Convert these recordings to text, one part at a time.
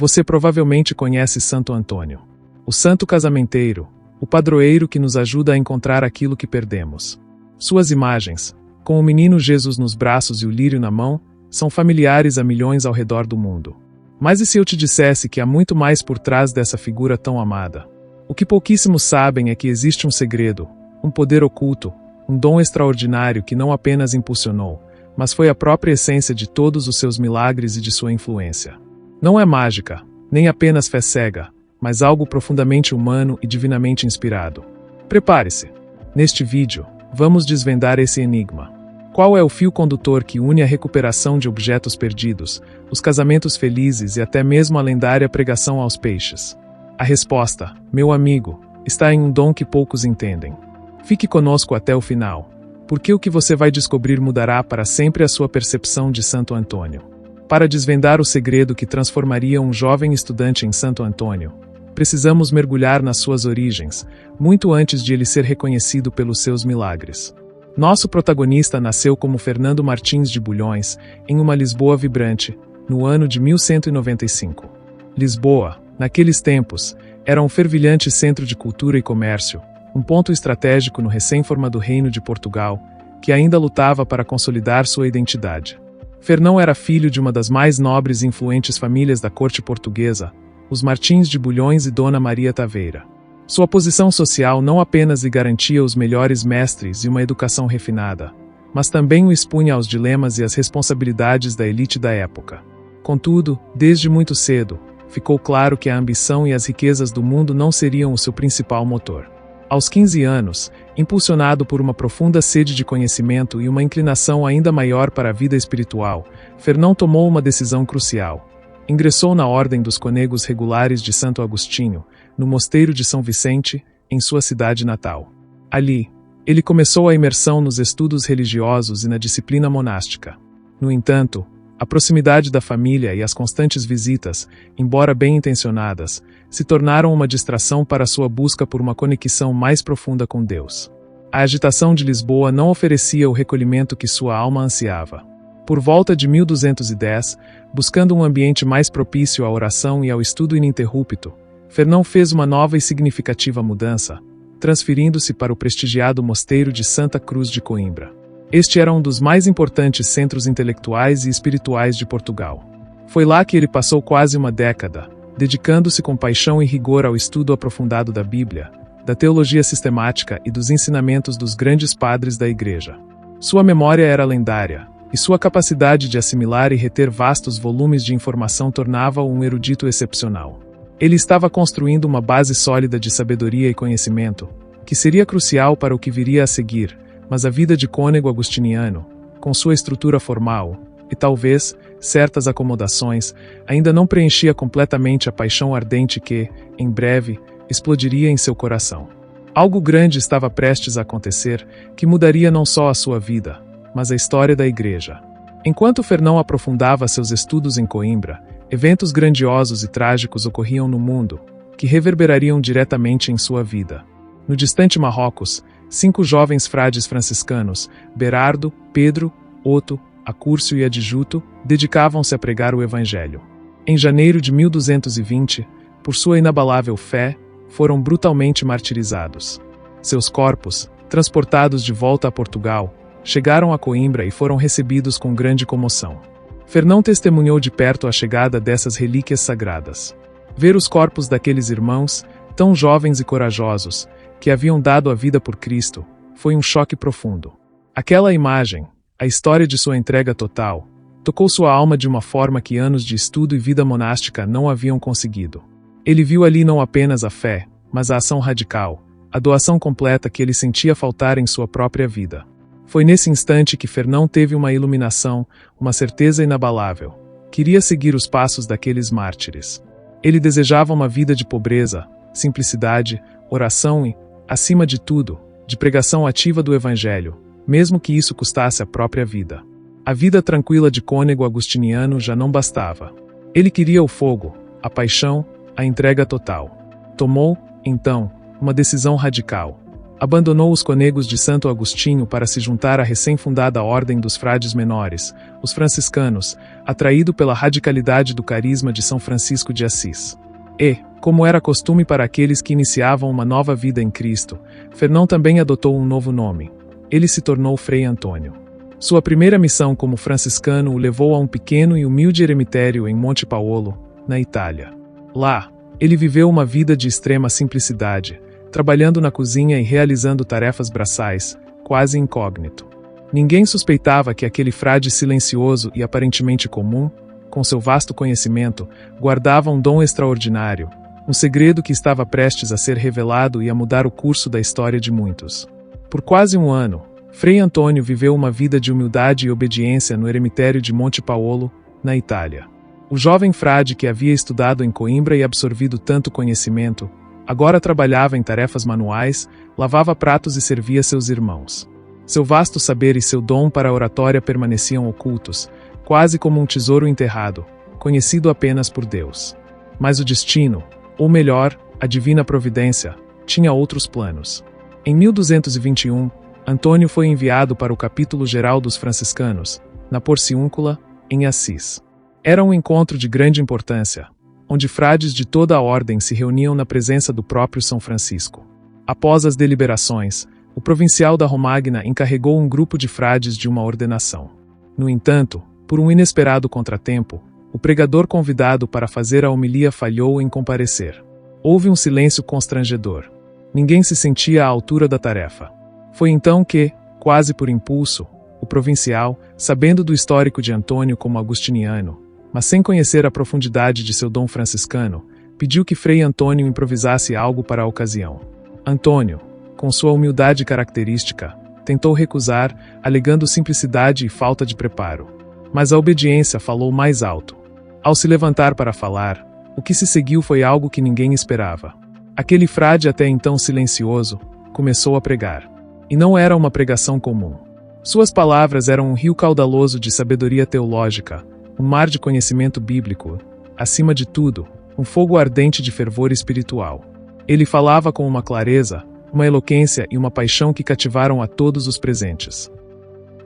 Você provavelmente conhece Santo Antônio. O santo casamenteiro, o padroeiro que nos ajuda a encontrar aquilo que perdemos. Suas imagens, com o menino Jesus nos braços e o lírio na mão, são familiares a milhões ao redor do mundo. Mas e se eu te dissesse que há muito mais por trás dessa figura tão amada? O que pouquíssimos sabem é que existe um segredo, um poder oculto, um dom extraordinário que não apenas impulsionou, mas foi a própria essência de todos os seus milagres e de sua influência. Não é mágica, nem apenas fé cega, mas algo profundamente humano e divinamente inspirado. Prepare-se! Neste vídeo, vamos desvendar esse enigma. Qual é o fio condutor que une a recuperação de objetos perdidos, os casamentos felizes e até mesmo a lendária pregação aos peixes? A resposta, meu amigo, está em um dom que poucos entendem. Fique conosco até o final, porque o que você vai descobrir mudará para sempre a sua percepção de Santo Antônio. Para desvendar o segredo que transformaria um jovem estudante em Santo Antônio, precisamos mergulhar nas suas origens, muito antes de ele ser reconhecido pelos seus milagres. Nosso protagonista nasceu como Fernando Martins de Bulhões, em uma Lisboa vibrante, no ano de 1195. Lisboa, naqueles tempos, era um fervilhante centro de cultura e comércio, um ponto estratégico no recém-formado Reino de Portugal, que ainda lutava para consolidar sua identidade. Fernão era filho de uma das mais nobres e influentes famílias da corte portuguesa, os Martins de Bulhões e Dona Maria Taveira. Sua posição social não apenas lhe garantia os melhores mestres e uma educação refinada, mas também o expunha aos dilemas e às responsabilidades da elite da época. Contudo, desde muito cedo, ficou claro que a ambição e as riquezas do mundo não seriam o seu principal motor. Aos 15 anos, impulsionado por uma profunda sede de conhecimento e uma inclinação ainda maior para a vida espiritual, Fernão tomou uma decisão crucial. Ingressou na Ordem dos Cônegos Regulares de Santo Agostinho, no Mosteiro de São Vicente, em sua cidade natal. Ali, ele começou a imersão nos estudos religiosos e na disciplina monástica. No entanto, a proximidade da família e as constantes visitas, embora bem intencionadas, se tornaram uma distração para sua busca por uma conexão mais profunda com Deus. A agitação de Lisboa não oferecia o recolhimento que sua alma ansiava. Por volta de 1210, buscando um ambiente mais propício à oração e ao estudo ininterrupto, Fernão fez uma nova e significativa mudança, transferindo-se para o prestigiado Mosteiro de Santa Cruz de Coimbra. Este era um dos mais importantes centros intelectuais e espirituais de Portugal. Foi lá que ele passou quase uma década, dedicando-se com paixão e rigor ao estudo aprofundado da Bíblia, da teologia sistemática e dos ensinamentos dos grandes padres da Igreja. Sua memória era lendária, e sua capacidade de assimilar e reter vastos volumes de informação tornava-o um erudito excepcional. Ele estava construindo uma base sólida de sabedoria e conhecimento, que seria crucial para o que viria a seguir, mas a vida de cônego agostiniano, com sua estrutura formal, e talvez certas acomodações, ainda não preenchia completamente a paixão ardente que, em breve, explodiria em seu coração. Algo grande estava prestes a acontecer, que mudaria não só a sua vida, mas a história da Igreja. Enquanto Fernão aprofundava seus estudos em Coimbra, eventos grandiosos e trágicos ocorriam no mundo, que reverberariam diretamente em sua vida. No distante Marrocos, 5 jovens frades franciscanos, Berardo, Pedro, Oto, Acúrcio e Adjuto, dedicavam-se a pregar o Evangelho. Em janeiro de 1220, por sua inabalável fé, foram brutalmente martirizados. Seus corpos, transportados de volta a Portugal, chegaram a Coimbra e foram recebidos com grande comoção. Fernão testemunhou de perto a chegada dessas relíquias sagradas. Ver os corpos daqueles irmãos, tão jovens e corajosos, que haviam dado a vida por Cristo, foi um choque profundo. Aquela imagem, a história de sua entrega total, tocou sua alma de uma forma que anos de estudo e vida monástica não haviam conseguido. Ele viu ali não apenas a fé, mas a ação radical, a doação completa que ele sentia faltar em sua própria vida. Foi nesse instante que Fernão teve uma iluminação, uma certeza inabalável. Queria seguir os passos daqueles mártires. Ele desejava uma vida de pobreza, simplicidade, oração e, acima de tudo, de pregação ativa do Evangelho, mesmo que isso custasse a própria vida. A vida tranquila de cônego agostiniano já não bastava. Ele queria o fogo, a paixão, a entrega total. Tomou, então, uma decisão radical. Abandonou os conegos de Santo Agostinho para se juntar à recém-fundada Ordem dos Frades Menores, os franciscanos, atraído pela radicalidade do carisma de São Francisco de Assis. E, como era costume para aqueles que iniciavam uma nova vida em Cristo, Fernão também adotou um novo nome. Ele se tornou Frei Antônio. Sua primeira missão como franciscano o levou a um pequeno e humilde eremitério em Monte Paolo, na Itália. Lá, ele viveu uma vida de extrema simplicidade, trabalhando na cozinha e realizando tarefas braçais, quase incógnito. Ninguém suspeitava que aquele frade silencioso e aparentemente comum, com seu vasto conhecimento, guardava um dom extraordinário, um segredo que estava prestes a ser revelado e a mudar o curso da história de muitos. Por quase um ano, Frei Antônio viveu uma vida de humildade e obediência no eremitério de Monte Paolo, na Itália. O jovem frade que havia estudado em Coimbra e absorvido tanto conhecimento, agora trabalhava em tarefas manuais, lavava pratos e servia seus irmãos. Seu vasto saber e seu dom para a oratória permaneciam ocultos, quase como um tesouro enterrado, conhecido apenas por Deus. Mas o destino, ou melhor, a divina providência, tinha outros planos. Em 1221, Antônio foi enviado para o capítulo geral dos franciscanos, na Porciúncula, em Assis. Era um encontro de grande importância, onde frades de toda a ordem se reuniam na presença do próprio São Francisco. Após as deliberações, o provincial da Romagna encarregou um grupo de frades de uma ordenação. No entanto, por um inesperado contratempo, o pregador convidado para fazer a homilia falhou em comparecer. Houve um silêncio constrangedor. Ninguém se sentia à altura da tarefa. Foi então que, quase por impulso, o provincial, sabendo do histórico de Antônio como agustiniano, mas sem conhecer a profundidade de seu dom franciscano, pediu que Frei Antônio improvisasse algo para a ocasião. Antônio, com sua humildade característica, tentou recusar, alegando simplicidade e falta de preparo. Mas a obediência falou mais alto. Ao se levantar para falar, o que se seguiu foi algo que ninguém esperava. Aquele frade até então silencioso, começou a pregar. E não era uma pregação comum. Suas palavras eram um rio caudaloso de sabedoria teológica, um mar de conhecimento bíblico, acima de tudo, um fogo ardente de fervor espiritual. Ele falava com uma clareza, uma eloquência e uma paixão que cativaram a todos os presentes.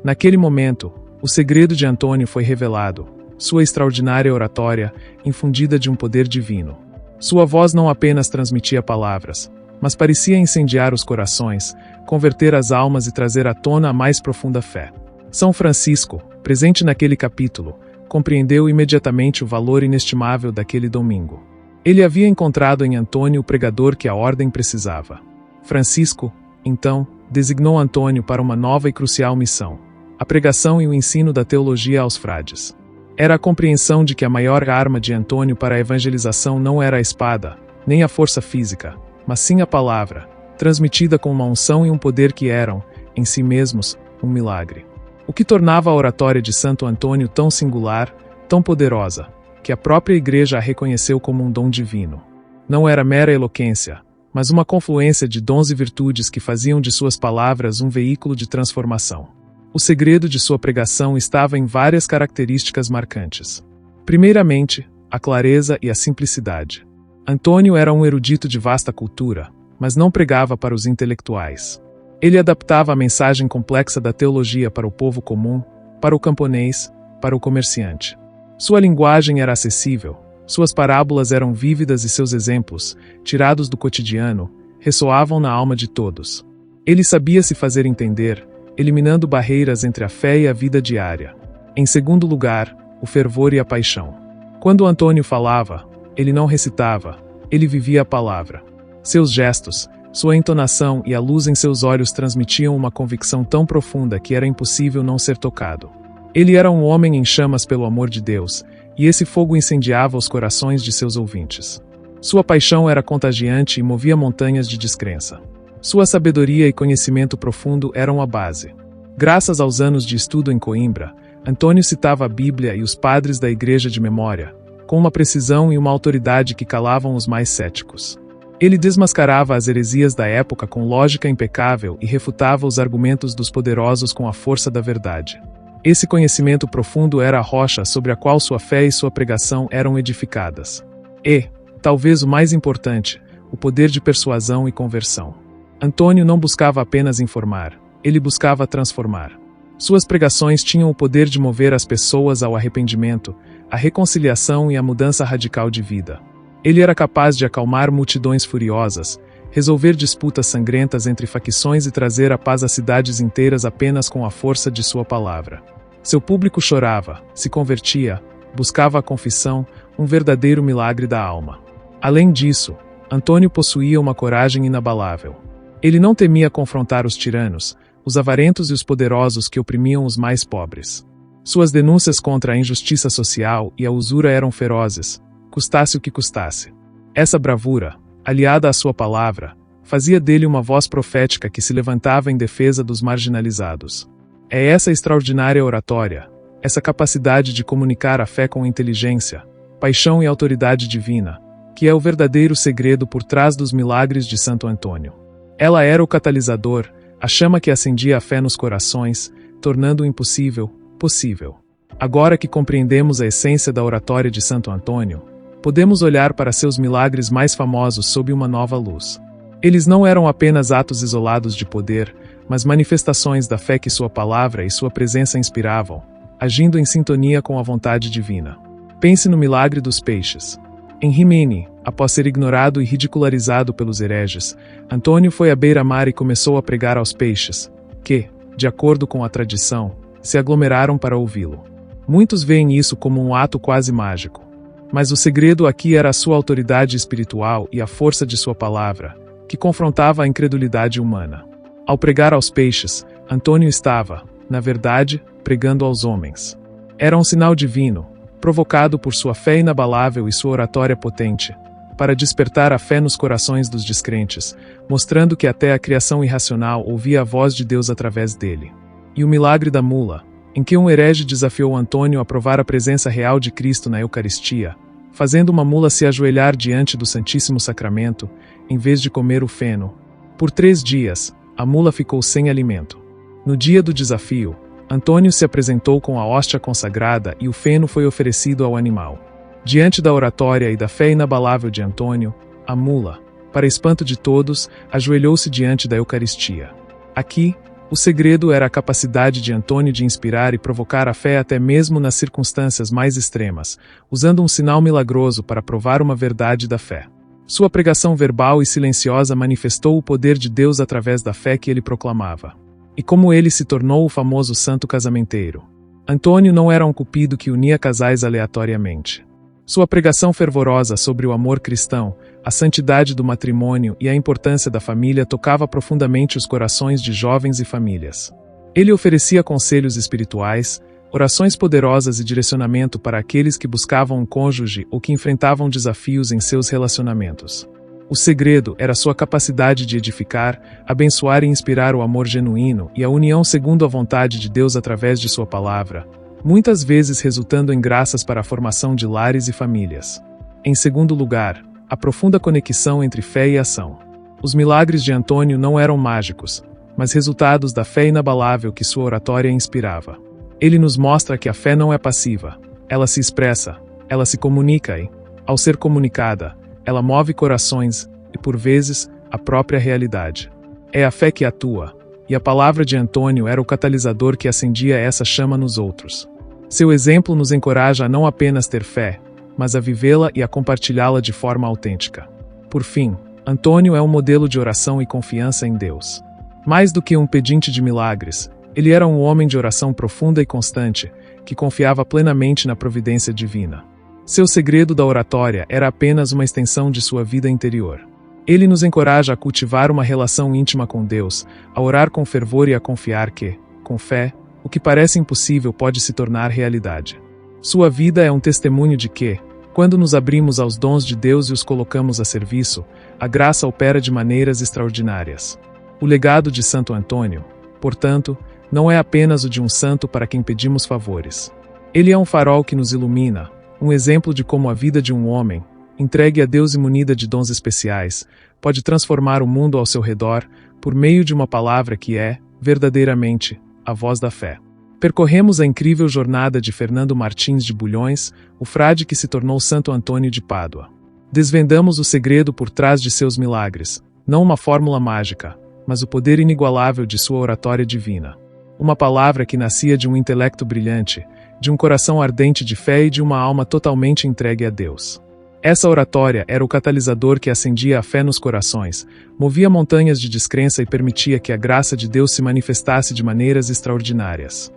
Naquele momento, o segredo de Antônio foi revelado, sua extraordinária oratória, infundida de um poder divino. Sua voz não apenas transmitia palavras, mas parecia incendiar os corações, converter as almas e trazer à tona a mais profunda fé. São Francisco, presente naquele capítulo, compreendeu imediatamente o valor inestimável daquele domingo. Ele havia encontrado em Antônio o pregador que a ordem precisava. Francisco, então, designou Antônio para uma nova e crucial missão: a pregação e o ensino da teologia aos frades. Era a compreensão de que a maior arma de Antônio para a evangelização não era a espada, nem a força física, mas sim a palavra, transmitida com uma unção e um poder que eram, em si mesmos, um milagre. O que tornava a oratória de Santo Antônio tão singular, tão poderosa, que a própria Igreja a reconheceu como um dom divino. Não era mera eloquência, mas uma confluência de dons e virtudes que faziam de suas palavras um veículo de transformação. O segredo de sua pregação estava em várias características marcantes. Primeiramente, a clareza e a simplicidade. Antônio era um erudito de vasta cultura, mas não pregava para os intelectuais. Ele adaptava a mensagem complexa da teologia para o povo comum, para o camponês, para o comerciante. Sua linguagem era acessível, suas parábolas eram vívidas e seus exemplos, tirados do cotidiano, ressoavam na alma de todos. Ele sabia se fazer entender, eliminando barreiras entre a fé e a vida diária. Em segundo lugar, o fervor e a paixão. Quando Antônio falava, ele não recitava, ele vivia a palavra. Seus gestos, sua entonação e a luz em seus olhos transmitiam uma convicção tão profunda que era impossível não ser tocado. Ele era um homem em chamas pelo amor de Deus, e esse fogo incendiava os corações de seus ouvintes. Sua paixão era contagiante e movia montanhas de descrença. Sua sabedoria e conhecimento profundo eram a base. Graças aos anos de estudo em Coimbra, Antônio citava a Bíblia e os padres da Igreja de memória, com uma precisão e uma autoridade que calavam os mais céticos. Ele desmascarava as heresias da época com lógica impecável e refutava os argumentos dos poderosos com a força da verdade. Esse conhecimento profundo era a rocha sobre a qual sua fé e sua pregação eram edificadas. E, talvez o mais importante, o poder de persuasão e conversão. Antônio não buscava apenas informar, ele buscava transformar. Suas pregações tinham o poder de mover as pessoas ao arrependimento, à reconciliação e à mudança radical de vida. Ele era capaz de acalmar multidões furiosas, resolver disputas sangrentas entre facções e trazer a paz a cidades inteiras apenas com a força de sua palavra. Seu público chorava, se convertia, buscava a confissão, um verdadeiro milagre da alma. Além disso, Antônio possuía uma coragem inabalável. Ele não temia confrontar os tiranos, os avarentos e os poderosos que oprimiam os mais pobres. Suas denúncias contra a injustiça social e a usura eram ferozes, custasse o que custasse. Essa bravura, aliada à sua palavra, fazia dele uma voz profética que se levantava em defesa dos marginalizados. É essa extraordinária oratória, essa capacidade de comunicar a fé com inteligência, paixão e autoridade divina, que é o verdadeiro segredo por trás dos milagres de Santo Antônio. Ela era o catalisador, a chama que acendia a fé nos corações, tornando o impossível possível. Agora que compreendemos a essência da oratória de Santo Antônio, podemos olhar para seus milagres mais famosos sob uma nova luz. Eles não eram apenas atos isolados de poder, mas manifestações da fé que sua palavra e sua presença inspiravam, agindo em sintonia com a vontade divina. Pense no milagre dos peixes. Em Rimini, após ser ignorado e ridicularizado pelos hereges, Antônio foi à beira-mar e começou a pregar aos peixes, que, de acordo com a tradição, se aglomeraram para ouvi-lo. Muitos veem isso como um ato quase mágico. Mas o segredo aqui era a sua autoridade espiritual e a força de sua palavra, que confrontava a incredulidade humana. Ao pregar aos peixes, Antônio estava, na verdade, pregando aos homens. Era um sinal divino, provocado por sua fé inabalável e sua oratória potente, para despertar a fé nos corações dos descrentes, mostrando que até a criação irracional ouvia a voz de Deus através dele. E o milagre da mula, em que um herege desafiou Antônio a provar a presença real de Cristo na Eucaristia, fazendo uma mula se ajoelhar diante do Santíssimo Sacramento, em vez de comer o feno. Por 3 dias, a mula ficou sem alimento. No dia do desafio, Antônio se apresentou com a hóstia consagrada e o feno foi oferecido ao animal. Diante da oratória e da fé inabalável de Antônio, a mula, para espanto de todos, ajoelhou-se diante da Eucaristia. Aqui, o segredo era a capacidade de Antônio de inspirar e provocar a fé até mesmo nas circunstâncias mais extremas, usando um sinal milagroso para provar uma verdade da fé. Sua pregação verbal e silenciosa manifestou o poder de Deus através da fé que ele proclamava. E como ele se tornou o famoso santo casamenteiro. Antônio não era um cupido que unia casais aleatoriamente. Sua pregação fervorosa sobre o amor cristão, a santidade do matrimônio e a importância da família tocava profundamente os corações de jovens e famílias. Ele oferecia conselhos espirituais, orações poderosas e direcionamento para aqueles que buscavam um cônjuge ou que enfrentavam desafios em seus relacionamentos. O segredo era sua capacidade de edificar, abençoar e inspirar o amor genuíno e a união segundo a vontade de Deus através de sua palavra, muitas vezes resultando em graças para a formação de lares e famílias. Em segundo lugar, a profunda conexão entre fé e ação. Os milagres de Antônio não eram mágicos, mas resultados da fé inabalável que sua oratória inspirava. Ele nos mostra que a fé não é passiva, ela se expressa, ela se comunica e, ao ser comunicada, ela move corações e, por vezes, a própria realidade. É a fé que atua, e a palavra de Antônio era o catalisador que acendia essa chama nos outros. Seu exemplo nos encoraja a não apenas ter fé, mas a vivê-la e a compartilhá-la de forma autêntica. Por fim, Antônio é um modelo de oração e confiança em Deus. Mais do que um pedinte de milagres, ele era um homem de oração profunda e constante, que confiava plenamente na providência divina. Seu segredo da oratória era apenas uma extensão de sua vida interior. Ele nos encoraja a cultivar uma relação íntima com Deus, a orar com fervor e a confiar que, com fé, o que parece impossível pode se tornar realidade. Sua vida é um testemunho de que, quando nos abrimos aos dons de Deus e os colocamos a serviço, a graça opera de maneiras extraordinárias. O legado de Santo Antônio, portanto, não é apenas o de um santo para quem pedimos favores. Ele é um farol que nos ilumina, um exemplo de como a vida de um homem, entregue a Deus e munida de dons especiais, pode transformar o mundo ao seu redor por meio de uma palavra que é, verdadeiramente, a voz da fé. Percorremos a incrível jornada de Fernando Martins de Bulhões, o frade que se tornou Santo Antônio de Pádua. Desvendamos o segredo por trás de seus milagres, não uma fórmula mágica, mas o poder inigualável de sua oratória divina. Uma palavra que nascia de um intelecto brilhante, de um coração ardente de fé e de uma alma totalmente entregue a Deus. Essa oratória era o catalisador que acendia a fé nos corações, movia montanhas de descrença e permitia que a graça de Deus se manifestasse de maneiras extraordinárias.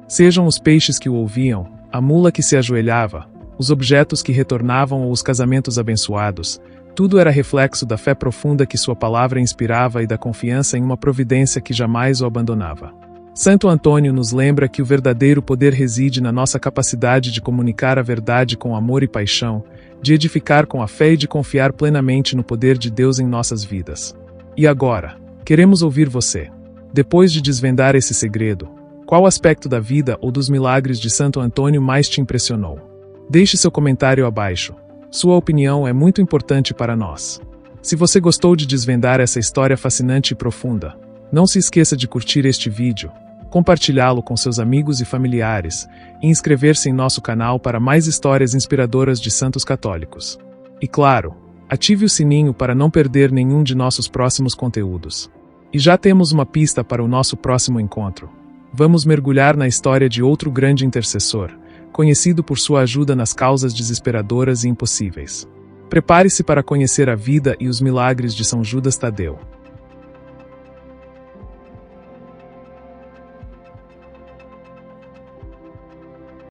Sejam os peixes que o ouviam, a mula que se ajoelhava, os objetos que retornavam ou os casamentos abençoados, tudo era reflexo da fé profunda que sua palavra inspirava e da confiança em uma providência que jamais o abandonava. Santo Antônio nos lembra que o verdadeiro poder reside na nossa capacidade de comunicar a verdade com amor e paixão, de edificar com a fé e de confiar plenamente no poder de Deus em nossas vidas. E agora, queremos ouvir você. Depois de desvendar esse segredo, qual aspecto da vida ou dos milagres de Santo Antônio mais te impressionou? Deixe seu comentário abaixo. Sua opinião é muito importante para nós. Se você gostou de desvendar essa história fascinante e profunda, não se esqueça de curtir este vídeo, compartilhá-lo com seus amigos e familiares, e inscrever-se em nosso canal para mais histórias inspiradoras de santos católicos. E claro, ative o sininho para não perder nenhum de nossos próximos conteúdos. E já temos uma pista para o nosso próximo encontro. Vamos mergulhar na história de outro grande intercessor, conhecido por sua ajuda nas causas desesperadoras e impossíveis. Prepare-se para conhecer a vida e os milagres de São Judas Tadeu.